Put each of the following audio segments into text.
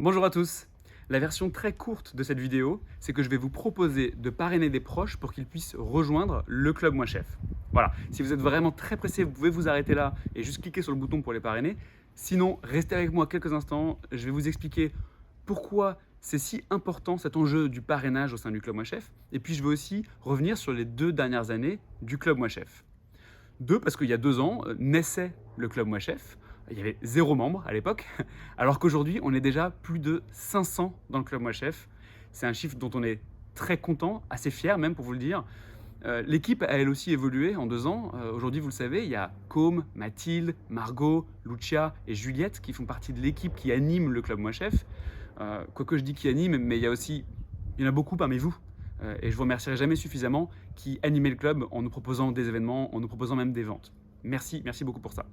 Bonjour à tous. La version très courte de cette vidéo, c'est que je vais vous proposer de parrainer des proches pour qu'ils puissent rejoindre le club Moi Chef. Voilà, si vous êtes vraiment très pressé, vous pouvez vous arrêter là et juste cliquer sur le bouton pour les parrainer. Sinon, restez avec moi quelques instants, je vais vous expliquer pourquoi c'est si important cet enjeu du parrainage au sein du club Moi Chef. Et puis je vais aussi revenir sur les 2 dernières années du club Moi Chef. Parce qu'il y a 2 ans, naissait le club Moi Chef. Il y avait 0 membre à l'époque, alors qu'aujourd'hui, on est déjà plus de 500 dans le club Moi Chef. C'est un chiffre dont on est très content, assez fier même pour vous le dire. L'équipe a elle aussi évolué en 2 ans. Aujourd'hui, vous le savez, il y a Côme, Mathilde, Margot, Lucia et Juliette qui font partie de l'équipe qui anime le club Moi Chef. Quoique je dis qui anime, mais il y en a beaucoup parmi vous. Et je vous remercierai jamais suffisamment qui animez le club en nous proposant des événements, en nous proposant même des ventes. Merci, merci beaucoup pour ça.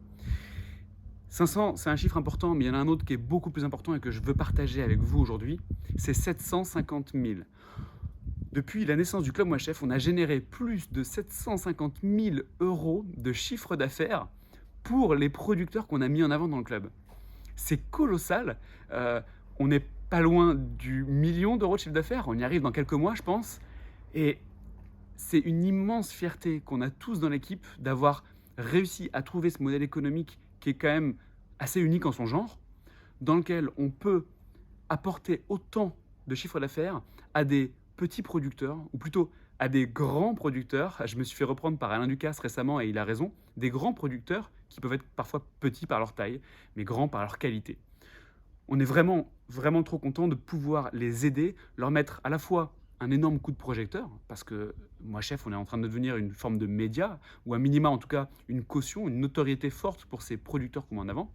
500, c'est un chiffre important, mais il y en a un autre qui est beaucoup plus important et que je veux partager avec vous aujourd'hui, c'est 750 000. Depuis la naissance du Club Moi Chef, on a généré plus de 750 000 € de chiffre d'affaires pour les producteurs qu'on a mis en avant dans le club. C'est colossal. On n'est pas loin du million d'euros de chiffre d'affaires. On y arrive dans quelques mois, je pense. Et c'est une immense fierté qu'on a tous dans l'équipe d'avoir réussi à trouver ce modèle économique qui est quand même assez unique en son genre, dans lequel on peut apporter autant de chiffre d'affaires à des petits producteurs, ou plutôt à des grands producteurs. Je me suis fait reprendre par Alain Ducasse récemment et il a raison, des grands producteurs qui peuvent être parfois petits par leur taille, mais grands par leur qualité. On est vraiment, vraiment trop content de pouvoir les aider, leur mettre à la fois un énorme coup de projecteur, parce que Moi Chef, on est en train de devenir une forme de média, ou à minima en tout cas une caution, une notoriété forte pour ces producteurs qu'on met en avant,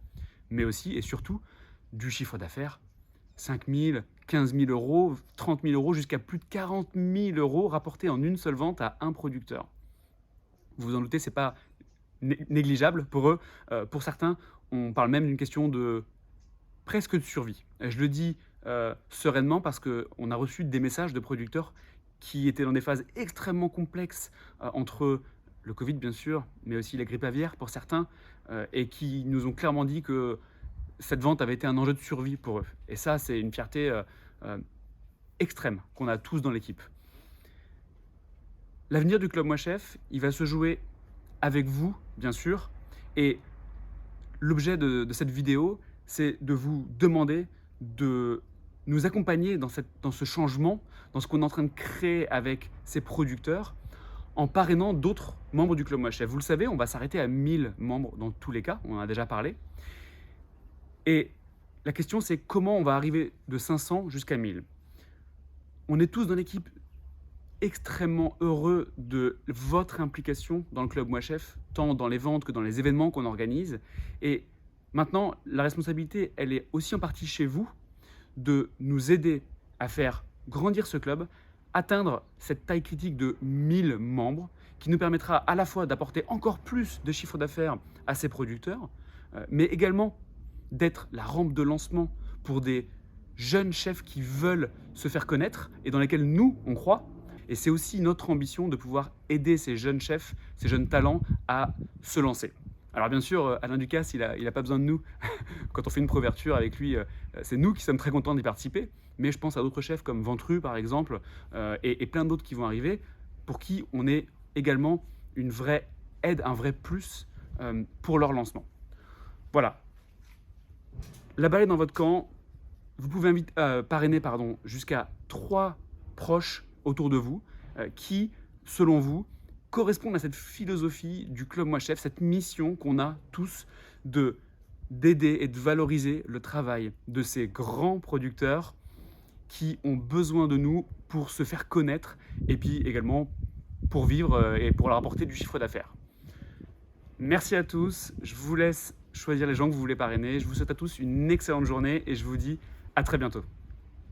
mais aussi et surtout du chiffre d'affaires, 5 000, 15 000 €, 30 000 € jusqu'à plus de 40 000 € rapportés en une seule vente à un producteur. Vous vous en doutez, c'est pas négligeable pour eux. Pour certains, on parle même d'une question de presque de survie. Je le dis sereinement parce qu'on a reçu des messages de producteurs qui étaient dans des phases extrêmement complexes entre le Covid bien sûr, mais aussi la grippe aviaire pour certains, et qui nous ont clairement dit que cette vente avait été un enjeu de survie pour eux. Et ça, c'est une fierté extrême qu'on a tous dans l'équipe. L'avenir du Club Moi Chef, il va se jouer avec vous, bien sûr, et l'objet de cette vidéo, c'est de vous demander de nous accompagner dans ce changement, dans ce qu'on est en train de créer avec ces producteurs, en parrainant d'autres membres du Club Moi Chef. Vous le savez, on va s'arrêter à 1000 membres dans tous les cas, on en a déjà parlé. Et la question, c'est comment on va arriver de 500 jusqu'à 1000. On est tous dans l'équipe extrêmement heureux de votre implication dans le Club Moi Chef, tant dans les ventes que dans les événements qu'on organise. Et maintenant, la responsabilité, elle est aussi en partie chez vous, de nous aider à faire grandir ce club, atteindre cette taille critique de 1000 membres, qui nous permettra à la fois d'apporter encore plus de chiffre d'affaires à ces producteurs, mais également d'être la rampe de lancement pour des jeunes chefs qui veulent se faire connaître et dans lesquels nous, on croit. Et c'est aussi notre ambition de pouvoir aider ces jeunes chefs, ces jeunes talents à se lancer. Alors bien sûr, Alain Ducasse, il a pas besoin de nous. Quand on fait une préouverture avec lui, c'est nous qui sommes très contents d'y participer. Mais je pense à d'autres chefs comme Ventru, par exemple, et plein d'autres qui vont arriver, pour qui on est également une vraie aide, un vrai plus pour leur lancement. Voilà. La balle est dans votre camp. Vous pouvez parrainer jusqu'à 3 proches autour de vous qui, selon vous, correspondent à cette philosophie du Club Moi Chef, cette mission qu'on a tous d'aider et de valoriser le travail de ces grands producteurs qui ont besoin de nous pour se faire connaître et puis également pour vivre et pour leur apporter du chiffre d'affaires. Merci à tous, je vous laisse choisir les gens que vous voulez parrainer. Je vous souhaite à tous une excellente journée et je vous dis à très bientôt.